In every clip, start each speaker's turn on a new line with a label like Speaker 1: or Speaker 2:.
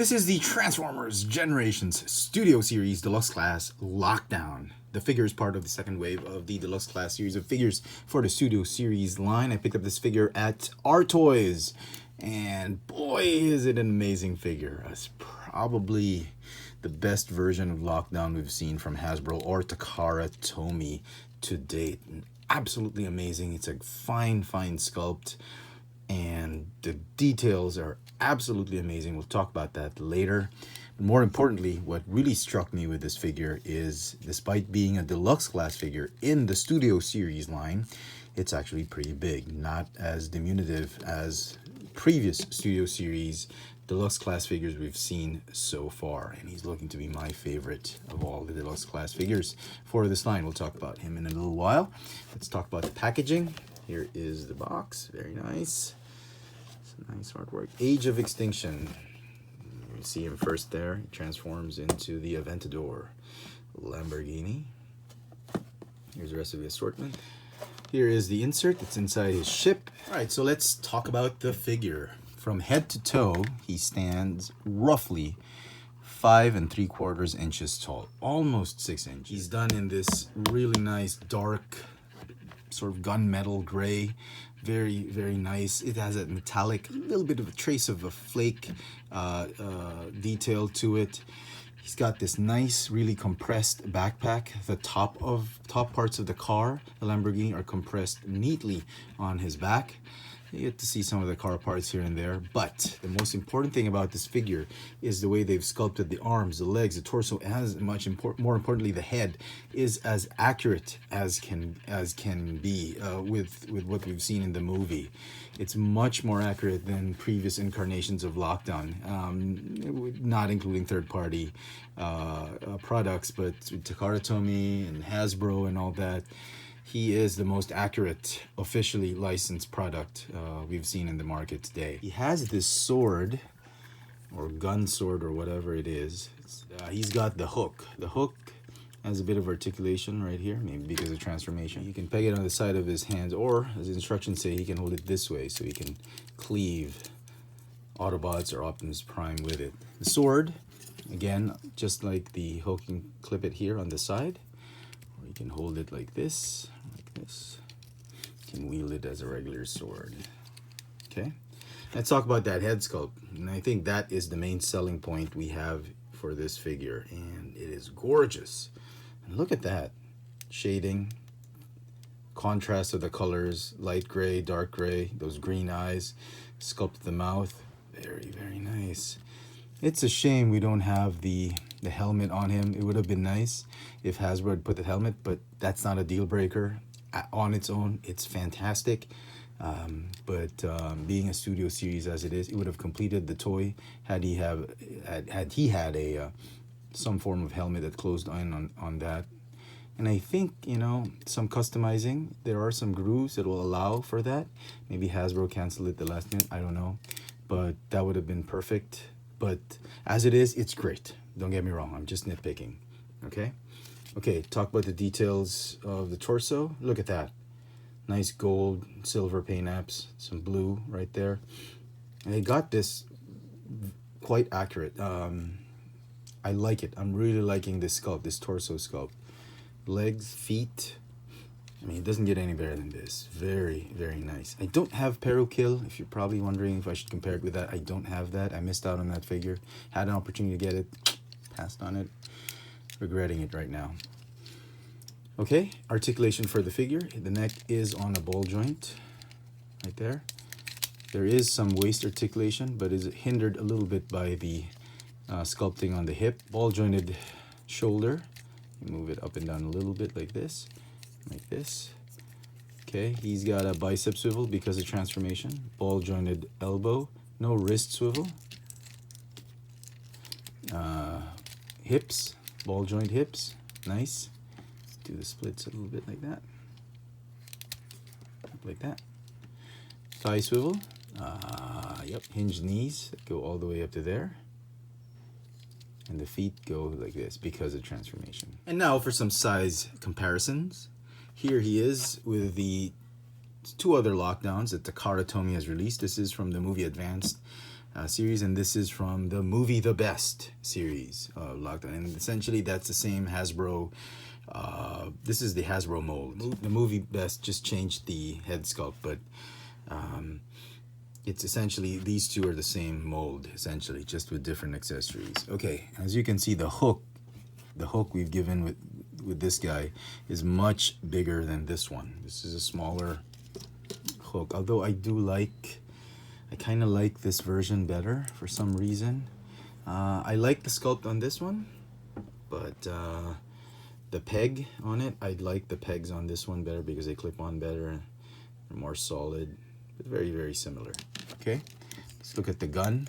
Speaker 1: This is the Transformers Generations Studio Series Deluxe Class Lockdown. The figure is part of the second wave of the Deluxe Class series of figures for the Studio Series line. I picked up this figure at Our Toys, and boy, is it an amazing figure. It's probably the best version of Lockdown we've seen from Hasbro or Takara Tomy to date. Absolutely amazing. It's a fine sculpt, and the details are absolutely amazing. We'll talk about that later. But more importantly, what really struck me with this figure is, despite being a deluxe class figure in the Studio Series line, it's actually pretty big. Not as diminutive as previous Studio Series deluxe class figures we've seen so far. And he's looking to be my favorite of all the deluxe class figures for this line. We'll talk about him in a little while. Let's talk about the packaging. Here is the box. Very nice. Nice artwork. Age of Extinction. You see him first there. He transforms into the Aventador Lamborghini. Here's the rest of the assortment. Here is the insert that's inside his ship. Alright, so let's talk about the figure. From head to toe, he stands roughly 5 3/4 inches tall. Almost 6 inches. He's done in this really nice dark sort of gunmetal gray. Very nice. It has a metallic, a little bit of a trace of a flake detail to it. He's got this nice, really compressed backpack. The top parts of the car, the Lamborghini, are compressed neatly on his back. You get to see some of the car parts here and there, but the most important thing about this figure is the way they've sculpted the arms, the legs, the torso, and more importantly, the head is as accurate as can be with what we've seen in the movie. It's much more accurate than previous incarnations of Lockdown, not including third-party products, but Takara Tomy and Hasbro and all that. He is the most accurate, officially licensed product we've seen in the market today. He has this sword, or gun sword, or whatever it is. He's got the hook. The hook has a bit of articulation right here, maybe because of transformation. You can peg it on the side of his hands, or, as the instructions say, he can hold it this way, so he can cleave Autobots or Optimus Prime with it. The sword, again, just like the hook, you can clip it here on the side, or you can hold it like this. You can wield it as a regular sword. Okay, let's talk about that head sculpt, and I think that is the main selling point we have for this figure, and it is gorgeous. And look at that shading, contrast of the colors, light gray, dark gray, those green eyes, sculpt the mouth. Very nice. It's a shame we don't have the helmet on him. It would have been nice if Hasbro had put the helmet, but that's not a deal breaker. On its own, it's fantastic. But being a Studio Series as it is, it would have completed the toy had he had a some form of helmet that closed in on that. And I think, you know, some customizing, there are some grooves that will allow for that. Maybe Hasbro canceled it the last minute, I don't know, but that would have been perfect. But as it is, it's great. Don't get me wrong, I'm just nitpicking. Okay, talk about the details of the torso. Look at that. Nice gold, silver paint apps, some blue right there. And they got this quite accurate. I like it. I'm really liking this sculpt, this torso sculpt. Legs, feet. I mean, it doesn't get any better than this. Very nice. I don't have Perukill. If you're probably wondering if I should compare it with that, I don't have that. I missed out on that figure. Had an opportunity to get it, passed on it. Regretting it right now. Okay, articulation for the figure. The neck is on a ball joint right there. There is some waist articulation, but is hindered a little bit by the sculpting on the hip. Ball jointed shoulder. You move it up and down a little bit like this. Okay, he's got a bicep swivel because of transformation. Ball jointed elbow. No wrist swivel. Hips. Ball joint hips, nice. Do the splits a little bit like that. Like that. Thigh swivel. Yep, hinged knees that go all the way up to there. And the feet go like this because of transformation. And now for some size comparisons. Here he is with the two other Lockdowns that Takara Tomy has released. This is from the movie Advanced series, and this is from the movie The Best series of Lockdown, and essentially that's the same Hasbro. This is the Hasbro mold. The movie Best just changed the head sculpt, but it's essentially, these two are the same mold, essentially, just with different accessories. Okay, as you can see, the hook we've given with this guy is much bigger than this one. This is a smaller hook, although I kind of like this version better for some reason. I like the sculpt on this one, but the peg on it, I like the pegs on this one better because they clip on better, they're more solid, but very, very similar. Okay, let's look at the gun.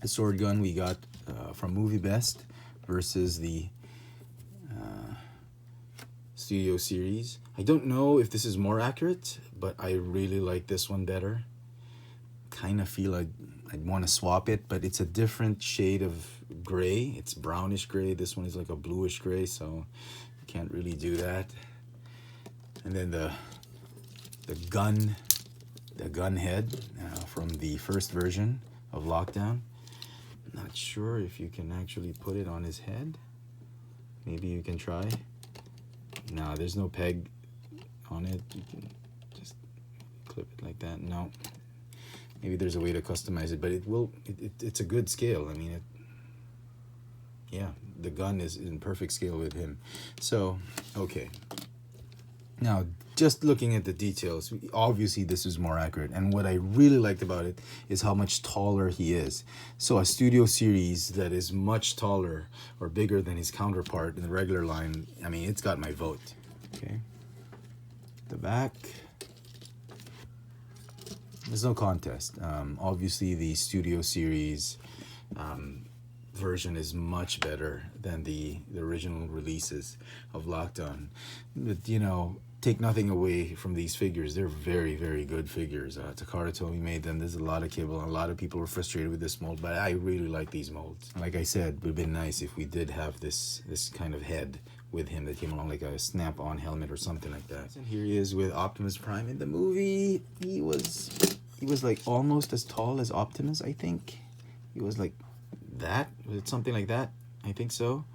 Speaker 1: The sword gun we got from Movie Best versus the Studio Series. I don't know if this is more accurate, but I really like this one better. Kind of feel I'd want to swap it, but it's a different shade of gray. It's brownish gray. This one is like a bluish gray, so you can't really do that. And then the gun head from the first version of Lockdown. Not sure if you can actually put it on his head. Maybe you can try. No, there's no peg on it. You can just clip it like that. No. Maybe there's a way to customize it, but it's a good scale. I mean, yeah, the gun is in perfect scale with him. So, okay. Now, just looking at the details, obviously this is more accurate. And what I really liked about it is how much taller he is. So a Studio Series that is much taller or bigger than his counterpart in the regular line, I mean, it's got my vote. Okay. The back. There's no contest. Obviously, the Studio Series version is much better than the original releases of Lockdown. But, you know, take nothing away from these figures. They're very, very good figures. Takara Tomy made them. There's a lot of cable. A lot of people were frustrated with this mold, but I really like these molds. Like I said, it would have been nice if we did have this kind of head with him that came along, like a snap-on helmet or something like that. And here he is with Optimus Prime. In the movie, he was like almost as tall as Optimus, I think. He was like that. Was it something like that? I think so.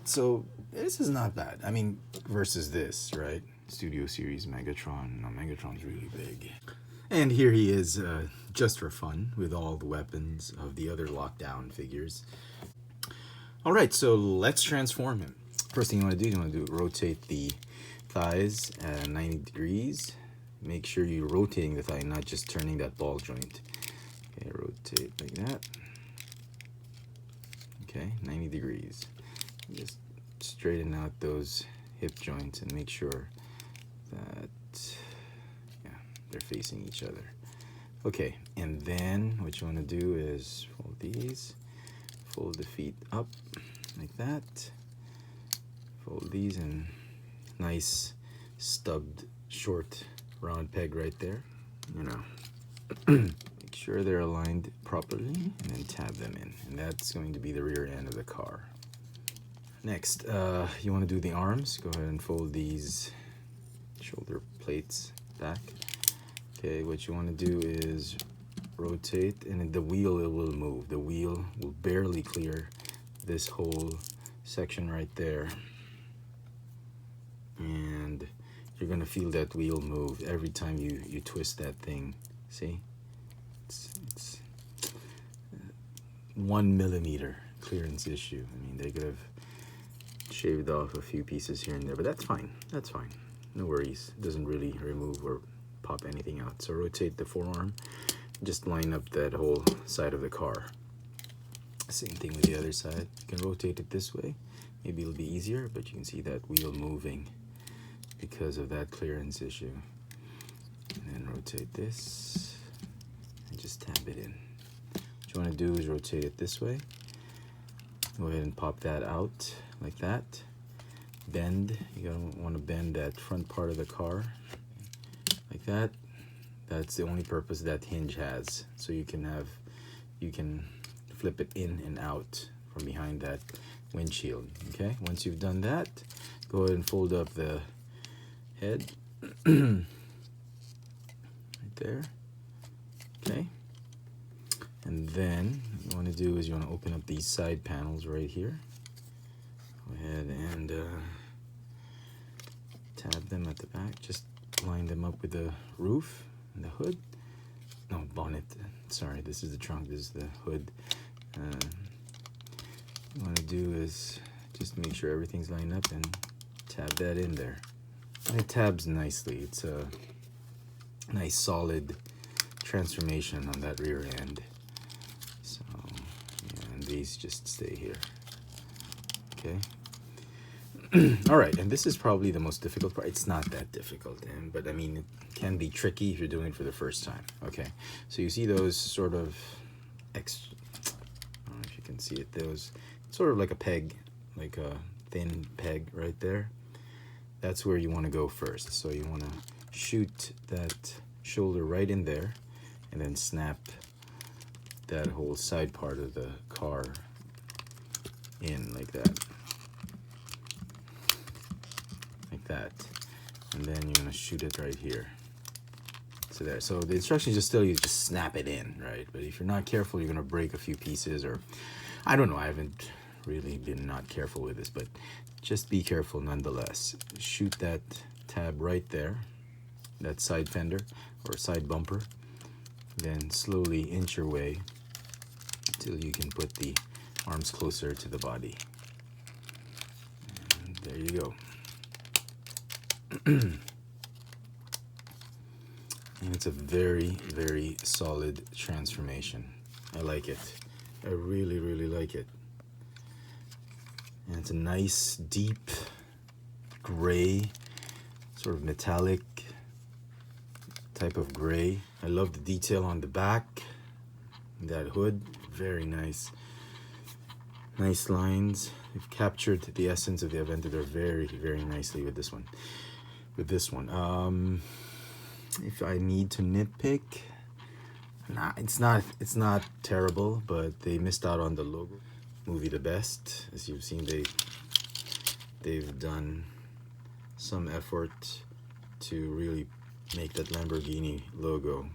Speaker 1: So this is not bad. I mean, versus this, right? Studio Series Megatron. No, Megatron's really big. And here he is, just for fun, with all the weapons of the other Lockdown figures. All right, so let's transform him. First thing you want to do, rotate the thighs at 90 degrees. Make sure you're rotating the thigh, not just turning that ball joint. Okay, rotate like that. Okay, 90 degrees. Just straighten out those hip joints and make sure that, yeah, they're facing each other. Okay, and then what you want to do is fold these, fold the feet up like that, fold these, and nice stubbed short round peg right there, you know. Make sure they're aligned properly and then tab them in, and that's going to be the rear end of the car. Next, you want to do the arms. Go ahead and fold these shoulder plates back. Okay, what you want to do is rotate, and the wheel, it will move. The wheel will barely clear this whole section right there, and you're gonna feel that wheel move every time you twist that thing. See, it's 1 millimeter clearance issue. I mean, they could have shaved off a few pieces here and there, but that's fine. That's fine. No worries. It doesn't really remove or pop anything out. So rotate the forearm. Just line up that whole side of the car. Same thing with the other side. You can rotate it this way. Maybe it'll be easier, but you can see that wheel moving because of that clearance issue. And then rotate this and just tab it in. What you want to do is rotate it this way. Go ahead and pop that out like that. Bend. You want to bend that front part of the car like that. That's the only purpose that hinge has. So you can flip it in and out from behind that windshield. Okay, once you've done that, go ahead and fold up the head right there. Okay, And then what you want to do is you want to open up these side panels right here. Go ahead and tab them at the back. Just line them up with the roof and the hood. No, bonnet. Sorry, this is the trunk. This is the hood. What you want to do is just make sure everything's lined up and tab that in there. And it tabs nicely. It's a nice solid transformation on that rear end. So, yeah, and these just stay here. Okay. All right, and this is probably the most difficult part. It's not that difficult, but I mean, it can be tricky if you're doing it for the first time. Okay, so you see those sort of I don't know if you can see it. Those sort of like a peg, like a thin peg right there. That's where you want to go first. So you want to shoot that shoulder right in there, and then snap that whole side part of the car in like that. Like that. And then you're gonna shoot it right here. So there. So the instructions just tell you to just snap it in, right? But if you're not careful, you're gonna break a few pieces, or I don't know, I haven't really been not careful with this, but just be careful nonetheless. Shoot that tab right there, that side fender or side bumper. Then slowly inch your way until you can put the arms closer to the body. And there you go. And it's a very, very solid transformation. I like it. I really, really like it. And it's a nice, deep, gray, sort of metallic type of gray. I love the detail on the back, that hood, very nice. Nice lines. They've captured the essence of the Aventador very, very nicely with this one. If I need to nitpick, it's not terrible, but they missed out on the logo. Movie the best, as you've seen, they've done some effort to really make that Lamborghini logo.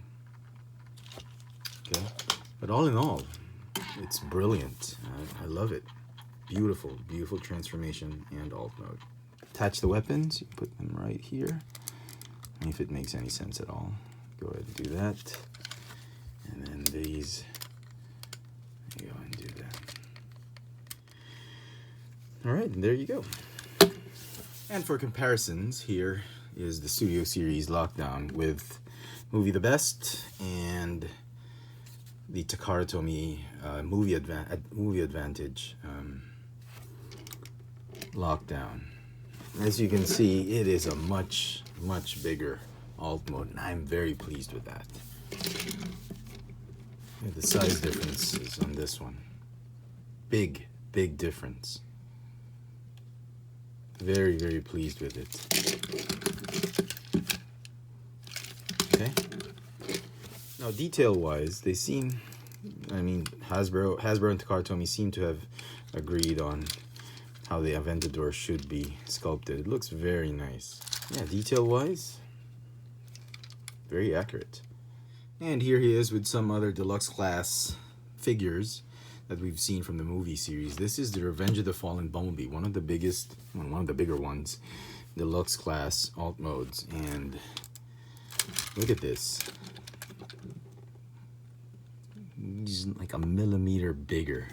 Speaker 1: Okay, but all in all, it's brilliant. I love it. Beautiful, beautiful transformation and alt mode. Attach the weapons. You put them right here. If it makes any sense at all, go ahead and do that. And then these, go and do that. All right, and there you go. And for comparisons, here is the Studio Series Lockdown with Movie the Best and the Takara Tomy Movie Advantage Lockdown. As you can see, it is a much bigger alt mode, and I'm very pleased with that. The size differences on this one, big difference. Very, very pleased with it. Okay. Now, detail-wise, they seem, I mean, Hasbro and Takara Tomy seem to have agreed on how the Aventador should be sculpted. It looks very nice. Yeah, detail-wise, very accurate. And here he is with some other deluxe class figures that we've seen from the movie series. This is the Revenge of the Fallen Bumblebee, one of the bigger ones, deluxe class alt modes. And look at this. He's like a millimeter bigger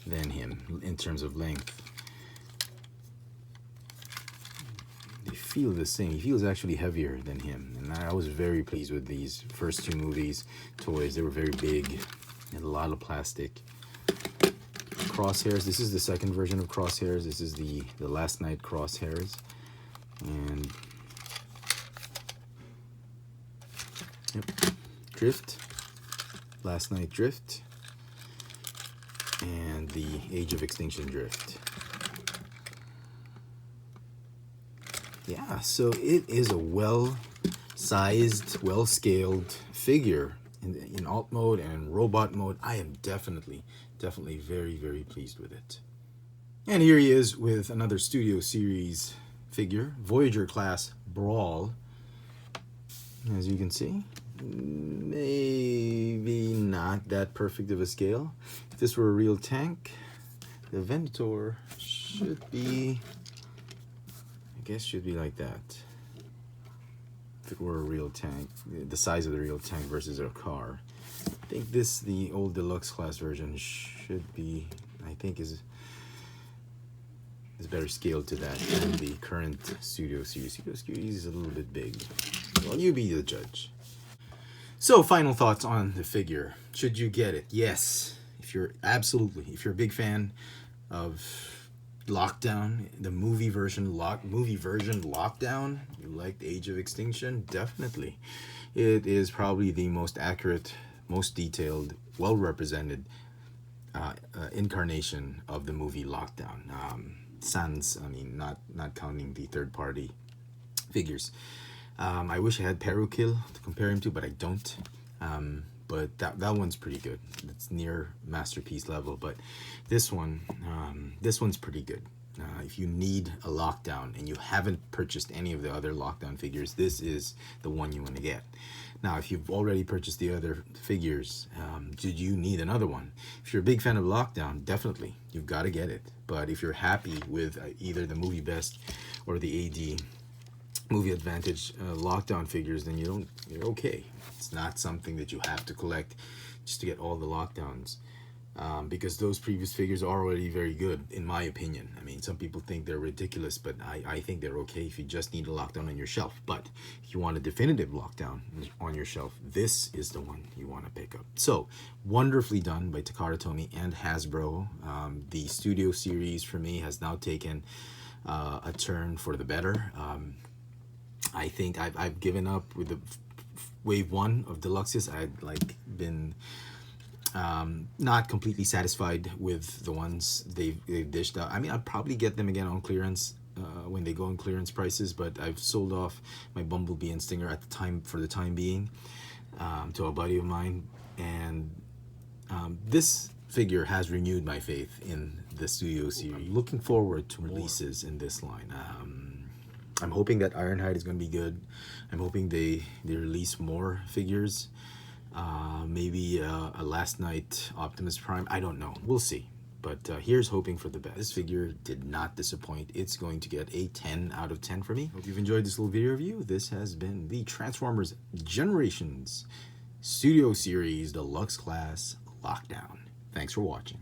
Speaker 1: than him in terms of length. They feel the same. He feels actually heavier than him, and I was very pleased with these first two movies toys. They were very big and a lot of plastic. Crosshairs. This is the second version of Crosshairs. This is the Last Night Crosshairs, and yep, Drift. Last Night Drift, and the Age of Extinction Drift. Yeah, so it is a well-sized, well-scaled figure in alt mode and in robot mode. I am definitely very, very pleased with it. And here he is with another Studio Series figure, Voyager class Brawl. As you can see, maybe not that perfect of a scale. If this were a real tank, the aventador should be, I guess, should be like that. If it were a real tank, the size of the real tank versus a car. I think this, the old deluxe class version, should be, I think, is better scaled to that than the current Studio Series. Studio Series is a little bit big. Well, you be the judge. So, final thoughts on the figure. Should you get it? Yes. If you're a big fan of Lockdown, the movie version Lockdown, you liked Age of Extinction, definitely. It is probably the most accurate, most detailed, well represented incarnation of the movie Lockdown. Sans, I mean, not counting the third party figures. I wish I had Perukil to compare him to, but I don't. But that one's pretty good. It's near masterpiece level. But this one's pretty good. If you need a Lockdown and you haven't purchased any of the other Lockdown figures, this is the one you want to get. Now, if you've already purchased the other figures, did you need another one? If you're a big fan of Lockdown, definitely, you've got to get it. But if you're happy with either the Movie Best or the AD Movie Advantage Lockdown figures, then you're okay. It's not something that you have to collect just to get all the Lockdowns. Because those previous figures are already very good, in my opinion. I mean, some people think they're ridiculous, but I think they're okay if you just need a Lockdown on your shelf. But if you want a definitive Lockdown on your shelf, this is the one you want to pick up. So, wonderfully done by Takara Tomy and Hasbro. The Studio Series, for me, has now taken a turn for the better. I think I've given up with the wave 1 of deluxes. I'd been not completely satisfied with the ones they've dished out. I mean, I'll probably get them again on clearance when they go on clearance prices, but I've sold off my Bumblebee and Stinger at the time, for the time being, to a buddy of mine, and this figure has renewed my faith in the Studio Series. I'm looking forward to releases in this line. I'm hoping that Ironhide is going to be good. I'm hoping they release more figures. Maybe a Last Night Optimus Prime. I don't know. We'll see. But here's hoping for the best. This figure did not disappoint. It's going to get a 10 out of 10 for me. Hope you've enjoyed this little video review. This has been the Transformers Generations Studio Series Deluxe Class Lockdown. Thanks for watching.